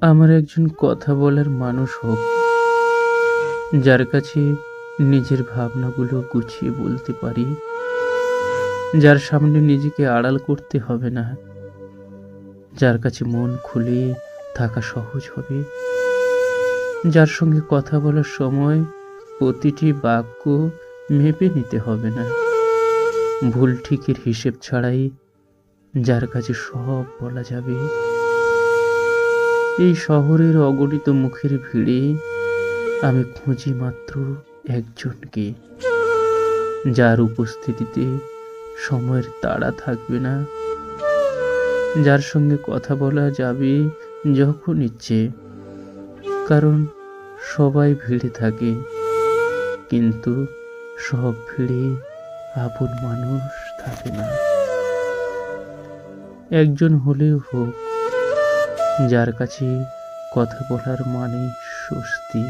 আমার একজন কথা বলার মানুষ হোক, যার কাছে নিজের ভাবনাগুলো গুছিয়ে বলতে পারি, যার সামনে নিজেকে আড়াল করতে হবে না, যার কাছে মন খুলে থাকা সহজ হবে, যার সঙ্গে কথা বলার সময় প্রতিটি বাক্য মেপে নিতে হবে না, ভুল ঠিকের হিসেব ছাড়াই যার কাছে সব বলা যাবে। এই শহরের অগণিত মুখের ভিড়ে আমি খুঁজি মাত্র একজনকে, যার উপস্থিতিতে সময়ের তাড়া থাকবে না, যার সঙ্গে কথা বলা যাবে যখন ইচ্ছে। কারণ সবাই ভিড়ে থাকে, কিন্তু সব ভিড়ে আপন মানুষ থাকে না। একজন হলেও হোক, যার কাছে কথা বলার মানে স্বস্তি।